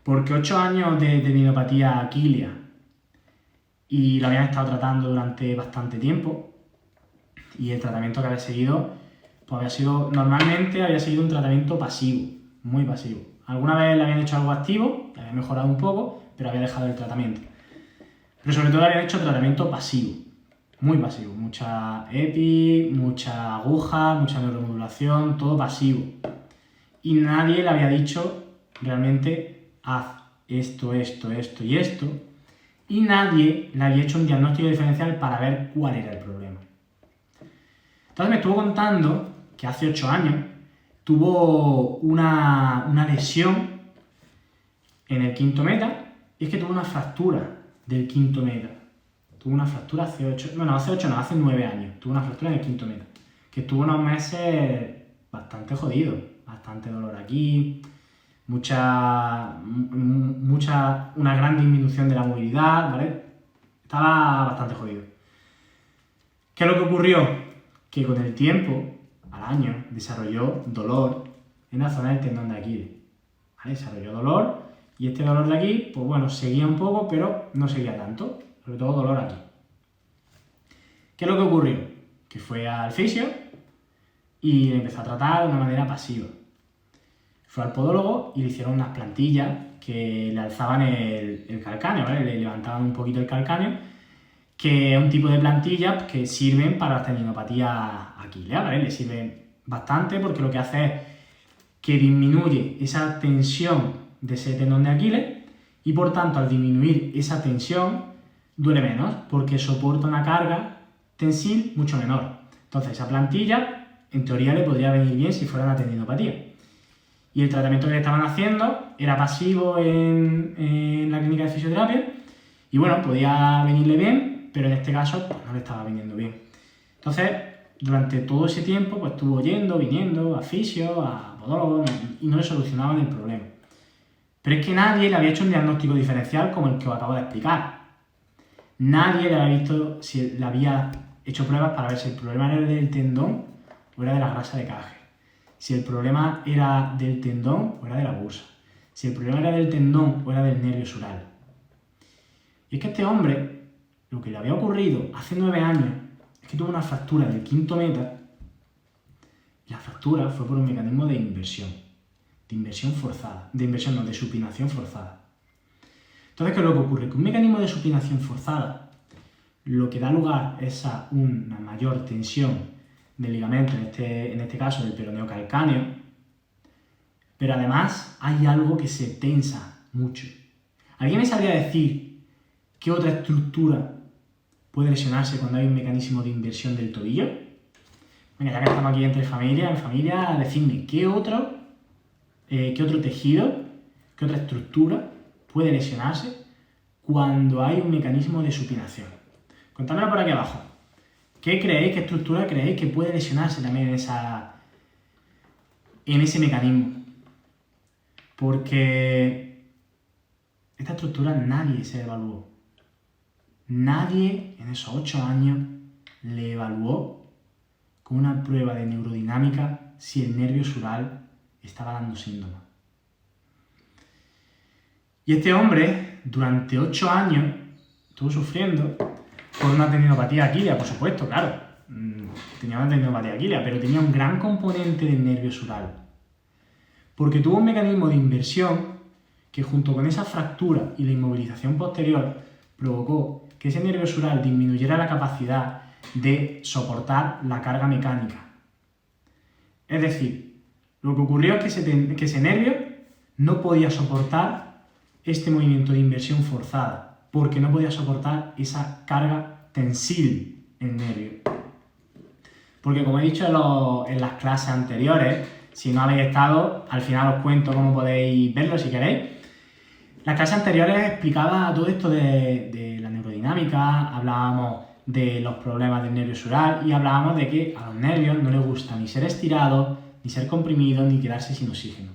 Porque 8 años de tendinopatía aquilea y lo habían estado tratando durante bastante tiempo y el tratamiento que había seguido, pues normalmente había seguido un tratamiento pasivo, muy pasivo. Alguna vez le habían hecho algo activo, le había mejorado un poco, pero había dejado el tratamiento. Pero sobre todo le habían hecho tratamiento pasivo, muy pasivo. Mucha EPI, mucha aguja, mucha neuromodulación, todo pasivo. Y nadie le había dicho realmente haz esto, esto, esto y esto. Y nadie le había hecho un diagnóstico diferencial para ver cuál era el problema. Entonces me estuvo contando que hace 8 años tuvo una lesión en el quinto meta, y es que tuvo una fractura del quinto meta. Tuvo una fractura hace 9 años. Tuvo una fractura en el quinto meta. Que estuvo unos meses bastante jodido. Bastante dolor aquí. Una gran disminución de la movilidad, ¿vale? Estaba bastante jodido. ¿Qué es lo que ocurrió? Que con el tiempo, al año, desarrolló dolor en la zona del tendón de Aquiles. ¿Vale? Desarrolló dolor y este dolor de aquí, pues bueno, seguía un poco, pero no seguía tanto. Sobre todo dolor aquí. ¿Qué es lo que ocurrió? Que fue al fisio y le empezó a tratar de una manera pasiva. Fue al podólogo y le hicieron unas plantillas que le alzaban el calcáneo, ¿vale? Le levantaban un poquito el calcáneo, que es un tipo de plantillas que sirven para las tendinopatías aquíleas, ¿vale? Le sirven bastante porque lo que hace es que disminuye esa tensión de ese tendón de Aquiles y por tanto al disminuir esa tensión duele menos porque soporta una carga tensil mucho menor. Entonces esa plantilla en teoría le podría venir bien si fuera una tendinopatía. Y el tratamiento que le estaban haciendo era pasivo en la clínica de fisioterapia y bueno, podía venirle bien, pero en este caso pues, no le estaba viniendo bien. Entonces, durante todo ese tiempo pues estuvo yendo, viniendo a fisio, a podólogo y no le solucionaban el problema. Pero es que nadie le había hecho un diagnóstico diferencial como el que os acabo de explicar. Nadie le había visto si le había hecho pruebas para ver si el problema era del tendón o era de la grasa de Kage. Si el problema era del tendón o era de la bursa. Si el problema era del tendón o era del nervio sural. Y es que este hombre, lo que le había ocurrido hace 9 años, es que tuvo una fractura del quinto meta. Y la fractura fue por un mecanismo de inversión. De supinación forzada. Entonces, ¿qué es lo que ocurre? Que un mecanismo de supinación forzada lo que da lugar es a una mayor tensión del ligamento, en este caso del peroneo calcáneo, pero además hay algo que se tensa mucho. ¿Alguien me sabría decir qué otra estructura puede lesionarse cuando hay un mecanismo de inversión del tobillo? Venga, ya que estamos aquí en familia, decidme, ¿qué otro tejido, qué otra estructura puede lesionarse cuando hay un mecanismo de supinación? Contádmelo por aquí abajo. ¿Qué estructura creéis que puede lesionarse también en ese mecanismo? Porque esta estructura nadie se evaluó. Nadie en esos 8 años le evaluó con una prueba de neurodinámica si el nervio sural estaba dando síntomas. Y este hombre, durante 8 años, estuvo sufriendo por una tendinopatía aquilea, por supuesto, claro. Tenía una tendinopatía aquilea, pero tenía un gran componente del nervio sural. Porque tuvo un mecanismo de inversión que junto con esa fractura y la inmovilización posterior provocó que ese nervio sural disminuyera la capacidad de soportar la carga mecánica. Es decir, lo que ocurrió es que ese nervio no podía soportar este movimiento de inversión forzada, porque no podía soportar esa carga tensil en el nervio. Porque como he dicho en las clases anteriores, si no habéis estado, al final os cuento cómo podéis verlo si queréis. Las clases anteriores explicaba todo esto de la neurodinámica, hablábamos de los problemas del nervio sural y hablábamos de que a los nervios no les gusta ni ser estirados, ni ser comprimidos, ni quedarse sin oxígeno.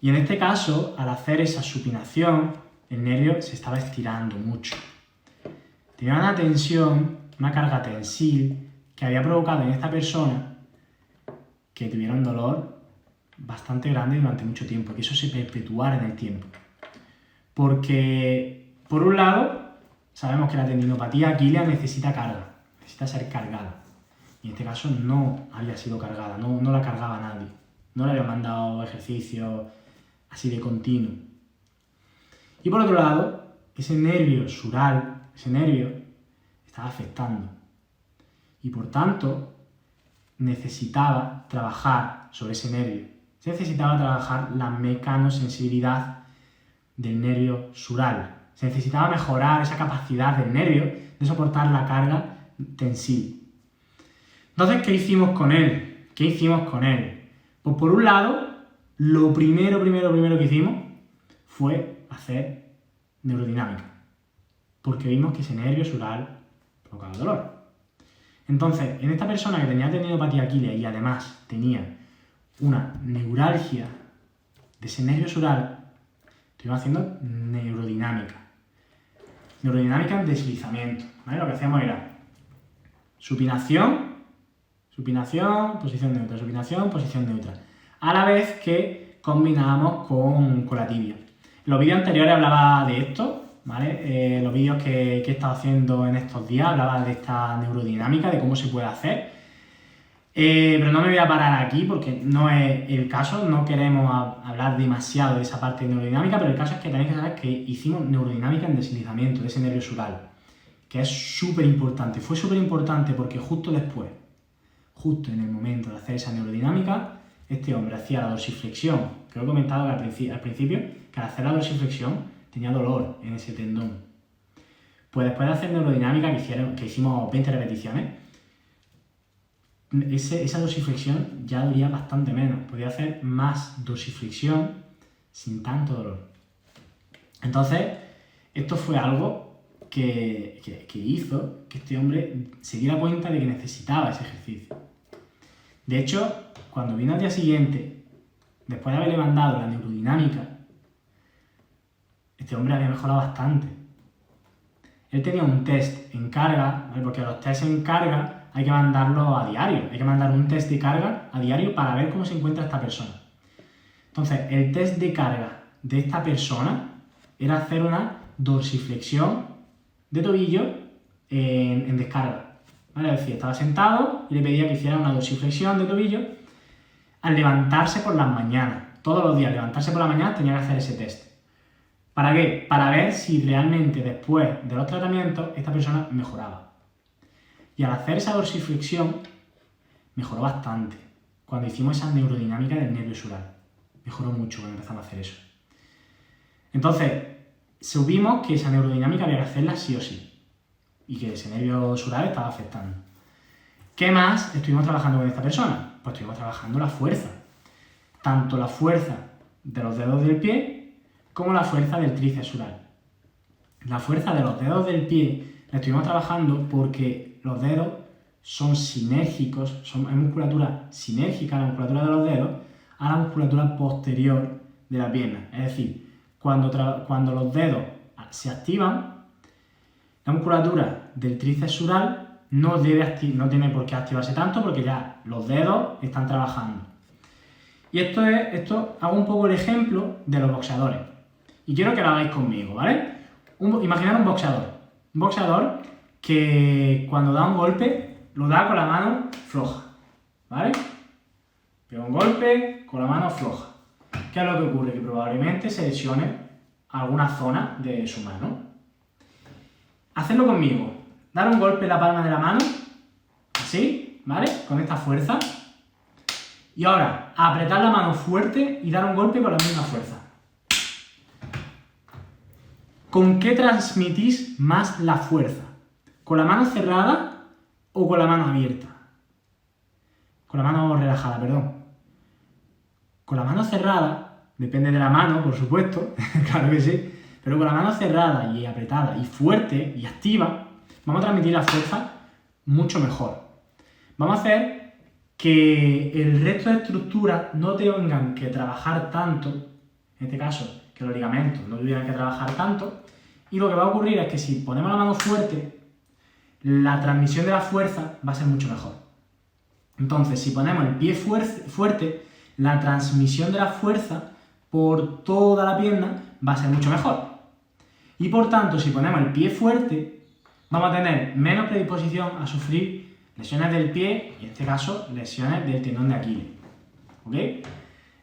Y en este caso, al hacer esa supinación, el nervio se estaba estirando mucho. Tenía una tensión, una carga tensil que había provocado en esta persona que tuviera un dolor bastante grande durante mucho tiempo, que eso se perpetuara en el tiempo. Porque, por un lado, sabemos que la tendinopatía aquilia necesita carga, necesita ser cargada. Y en este caso no había sido cargada, no la cargaba nadie. No le habían mandado ejercicios así de continuo. Y por otro lado, ese nervio sural, ese nervio, estaba afectando. Y por tanto, necesitaba trabajar sobre ese nervio. Se necesitaba trabajar la mecanosensibilidad del nervio sural. Se necesitaba mejorar esa capacidad del nervio de soportar la carga tensible. Entonces, ¿qué hicimos con él? Pues por un lado, lo primero que hicimos fue hacer neurodinámica. Porque vimos que ese nervio sural provocaba dolor. Entonces, en esta persona que tenía tendinopatía aquilia y además tenía una neuralgia de ese nervio sural, estuvimos haciendo neurodinámica. Neurodinámica en deslizamiento, ¿vale? Lo que hacíamos era supinación, posición neutra, supinación, posición neutra. A la vez que combinábamos con la tibia. En los vídeos anteriores hablaba de esto, ¿vale? Los vídeos que he estado haciendo en estos días hablaba de esta neurodinámica, de cómo se puede hacer. Pero no me voy a parar aquí porque no es el caso, no queremos hablar demasiado de esa parte de neurodinámica, pero el caso es que tenéis que saber que hicimos neurodinámica en deslizamiento de ese nervio sural, que es súper importante. Fue súper importante porque justo después, justo en el momento de hacer esa neurodinámica, este hombre hacía la dorsiflexión, que lo he comentado al principio, que al hacer la dorsiflexión tenía dolor en ese tendón. Pues después de hacer neurodinámica, que hicimos 20 repeticiones, esa dorsiflexión ya dolía bastante menos. Podía hacer más dorsiflexión sin tanto dolor. Entonces, esto fue algo que hizo que este hombre se diera cuenta de que necesitaba ese ejercicio. De hecho, cuando vino al día siguiente, después de haberle mandado la neurodinámica, este hombre había mejorado bastante. Él tenía un test en carga, ¿vale? Porque los tests en carga hay que mandarlo a diario, hay que mandar un test de carga a diario para ver cómo se encuentra esta persona. Entonces, el test de carga de esta persona era hacer una dorsiflexión de tobillo en descarga. ¿Vale? Es decir, estaba sentado y le pedía que hiciera una dorsiflexión de tobillo al levantarse por las mañanas. Todos los días, levantarse por la mañana, tenía que hacer ese test. ¿Para qué? Para ver si realmente después de los tratamientos esta persona mejoraba. Y al hacer esa dorsiflexión, mejoró bastante. Cuando hicimos esa neurodinámica del nervio sural. Mejoró mucho cuando empezamos a hacer eso. Entonces, supimos que esa neurodinámica había que hacerla sí o sí. Y que ese nervio sural estaba afectando. ¿Qué más estuvimos trabajando con esta persona? Pues estuvimos trabajando la fuerza. Tanto la fuerza de los dedos del pie como la fuerza del tríceps sural. La fuerza de los dedos del pie la estuvimos trabajando porque los dedos son sinérgicos, hay musculatura sinérgica, la musculatura de los dedos, a la musculatura posterior de la pierna. Es decir, cuando los dedos se activan, la musculatura del tríceps sural no tiene por qué activarse tanto porque ya los dedos están trabajando. Y esto hago un poco el ejemplo de los boxeadores. Y quiero que lo hagáis conmigo, ¿vale? Imaginad un boxeador. Un boxeador que cuando da un golpe lo da con la mano floja, ¿vale? Pega un golpe con la mano floja. ¿Qué es lo que ocurre? Que probablemente se lesione alguna zona de su mano. Hacedlo conmigo. Dar un golpe en la palma de la mano, así, ¿vale? Con esta fuerza. Y ahora, apretar la mano fuerte y dar un golpe con la misma fuerza. ¿Con qué transmitís más la fuerza? ¿Con la mano cerrada o con la mano abierta? Con la mano relajada, perdón. Con la mano cerrada, depende de la mano, por supuesto, claro que sí, pero con la mano cerrada y apretada y fuerte y activa, vamos a transmitir la fuerza mucho mejor. Vamos a hacer que el resto de estructuras no tengan que trabajar tanto, en este caso, que los ligamentos no tuvieran que trabajar tanto, y lo que va a ocurrir es que si ponemos la mano fuerte, la transmisión de la fuerza va a ser mucho mejor. Entonces, si ponemos el pie fuerte, la transmisión de la fuerza por toda la pierna va a ser mucho mejor. Y por tanto, si ponemos el pie fuerte, vamos a tener menos predisposición a sufrir lesiones del pie y en este caso lesiones del tendón de Aquiles. ¿Ok?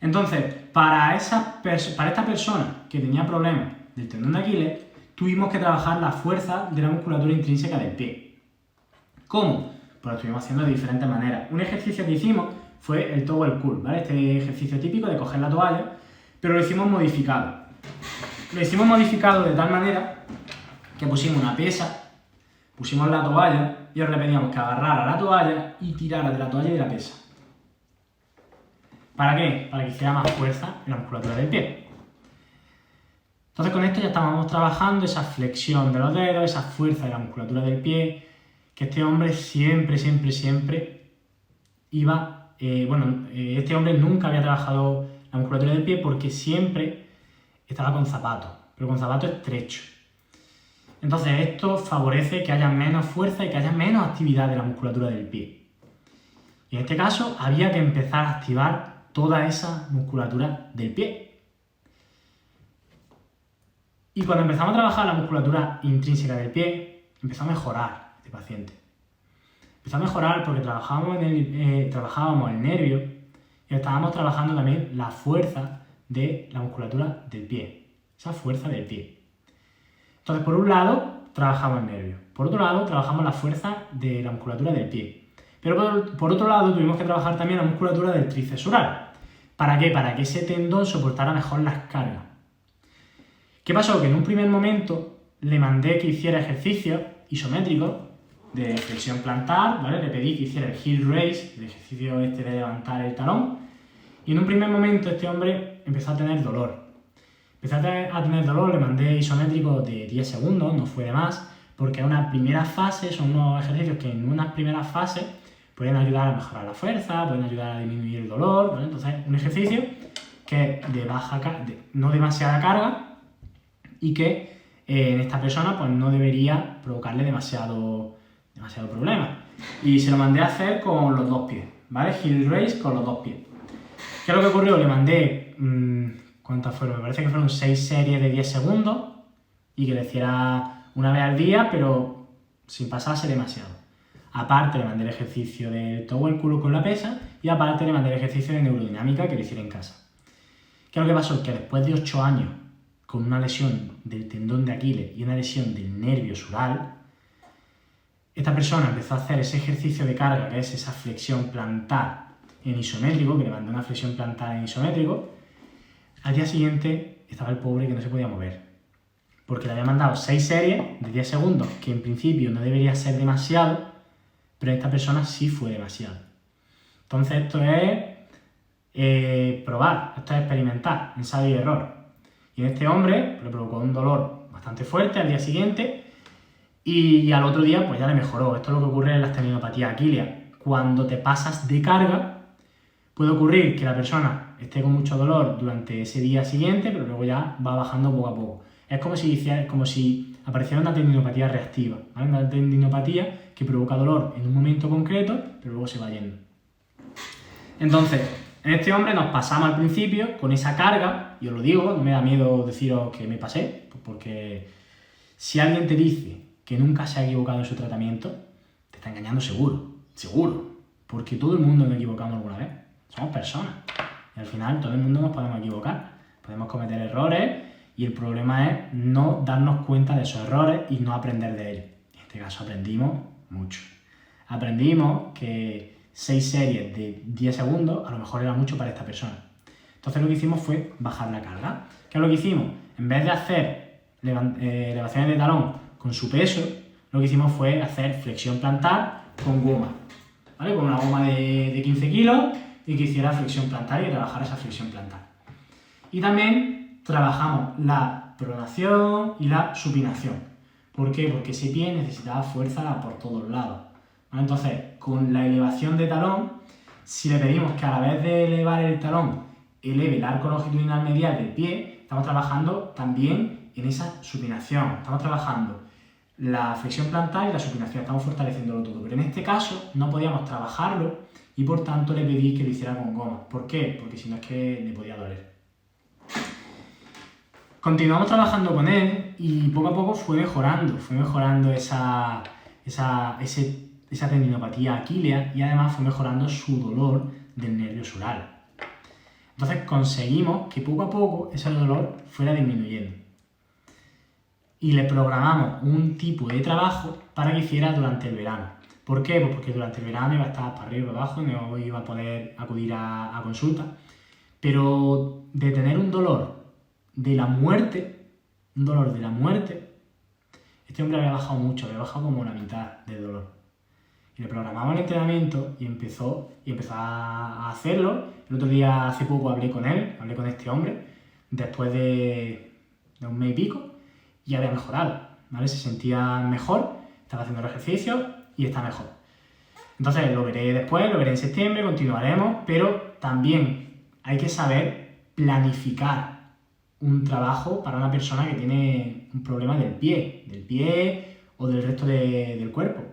Entonces, para esta persona que tenía problemas del tendón de Aquiles, tuvimos que trabajar la fuerza de la musculatura intrínseca del pie. ¿Cómo? Pues lo estuvimos haciendo de diferentes maneras. Un ejercicio que hicimos fue el towel curl, ¿vale? Este ejercicio típico de coger la toalla, pero lo hicimos modificado. Lo hicimos modificado de tal manera que pusimos una pesa, pusimos la toalla y ahora le pedíamos que agarrara la toalla y tirara de la toalla y de la pesa. ¿Para qué? Para que hiciera más fuerza en la musculatura del pie. Entonces con esto ya estábamos trabajando esa flexión de los dedos, esa fuerza de la musculatura del pie, que este hombre siempre iba... este hombre nunca había trabajado la musculatura del pie porque siempre estaba con zapatos, pero con zapatos estrechos. Entonces esto favorece que haya menos fuerza y que haya menos actividad de la musculatura del pie. Y en este caso había que empezar a activar toda esa musculatura del pie. Y cuando empezamos a trabajar la musculatura intrínseca del pie, empezó a mejorar este paciente. Empezó a mejorar porque trabajábamos el nervio y estábamos trabajando también la fuerza de la musculatura del pie. Esa fuerza del pie. Entonces, por un lado, trabajamos el nervio. Por otro lado, trabajamos la fuerza de la musculatura del pie. Pero por otro lado, tuvimos que trabajar también la musculatura del tríceps sural. ¿Para qué? Para que ese tendón soportara mejor las cargas. ¿Qué pasó? Que en un primer momento le mandé que hiciera ejercicios isométricos de flexión plantar, ¿vale? Le pedí que hiciera el heel raise, el ejercicio este de levantar el talón. Y en un primer momento este hombre empezó a tener dolor. Empezó a tener dolor, le mandé isométricos de 10 segundos, no fue de más, porque en una primera fase son unos ejercicios que en unas primeras fases pueden ayudar a mejorar la fuerza, pueden ayudar a disminuir el dolor, ¿vale? Entonces, un ejercicio que es de no demasiada carga y que en esta persona pues no debería provocarle demasiado problema. Y se lo mandé a hacer con los dos pies, ¿vale? Heel raise con los dos pies. ¿Qué es lo que ocurrió? Le mandé, ¿cuántas fueron? Me parece que fueron 6 series de 10 segundos y que le hiciera una vez al día, pero sin pasarse demasiado. Aparte le mandé el ejercicio de towel curl con la pesa y aparte le mandé el ejercicio de neurodinámica que le hiciera en casa. ¿Qué es lo que pasó? Que después de 8 años con una lesión del tendón de Aquiles y una lesión del nervio sural, esta persona empezó a hacer ese ejercicio de carga, que es esa flexión plantar en isométrico, que le mandé una flexión plantar en isométrico. Al día siguiente estaba el pobre que no se podía mover, porque le había mandado 6 series de 10 segundos, que en principio no debería ser demasiado, pero esta persona sí fue demasiado. Entonces esto es probar, esto es experimentar, ensayo y error. Y en este hombre le provocó un dolor bastante fuerte al día siguiente y al otro día pues ya le mejoró. Esto es lo que ocurre en las tendinopatías aquilias. Cuando te pasas de carga, puede ocurrir que la persona esté con mucho dolor durante ese día siguiente, pero luego ya va bajando poco a poco. Es como si apareciera una tendinopatía reactiva, ¿vale? Una tendinopatía que provoca dolor en un momento concreto, pero luego se va yendo. Entonces, en este hombre nos pasamos al principio con esa carga, y os lo digo, no me da miedo deciros que me pasé, porque si alguien te dice que nunca se ha equivocado en su tratamiento, te está engañando seguro, porque todo el mundo nos equivocamos alguna vez, somos personas, y al final todo el mundo nos podemos equivocar, podemos cometer errores, y el problema es no darnos cuenta de esos errores y no aprender de ellos. En este caso aprendimos mucho. Aprendimos que 6 series de 10 segundos a lo mejor era mucho para esta persona. Entonces lo que hicimos fue bajar la carga. ¿Qué es lo que hicimos? En vez de hacer elevaciones de talón con su peso, lo que hicimos fue hacer flexión plantar con goma, ¿vale? Con una goma de 15 kilos y que hiciera flexión plantar y trabajar esa flexión plantar. Y también trabajamos la pronación y la supinación. ¿Por qué? Porque ese pie necesitaba fuerza por todos lados. Entonces, con la elevación de talón, si le pedimos que a la vez de elevar el talón eleve el arco longitudinal medial del pie, estamos trabajando también en esa supinación. Estamos trabajando la flexión plantar y la supinación, estamos fortaleciéndolo todo. Pero en este caso no podíamos trabajarlo y por tanto le pedí que lo hiciera con goma. ¿Por qué? Porque si no es que le podía doler. Continuamos trabajando con él y poco a poco fue mejorando esa tendinopatía aquilea y además fue mejorando su dolor del nervio sural. Entonces conseguimos que poco a poco ese dolor fuera disminuyendo. Y le programamos un tipo de trabajo para que hiciera durante el verano. ¿Por qué? Pues porque durante el verano iba a estar para arriba y para abajo y no iba a poder acudir a consulta. Pero de tener un dolor de la muerte, este hombre había bajado mucho, había bajado como la mitad del dolor. Y le programamos el entrenamiento y empezó a hacerlo. El otro día, hace poco, hablé con este hombre, después de un mes y pico, y había mejorado, ¿vale? Se sentía mejor, estaba haciendo los ejercicios y está mejor. Entonces lo veré después, lo veré en septiembre, continuaremos, pero también hay que saber planificar un trabajo para una persona que tiene un problema del pie o del resto del cuerpo.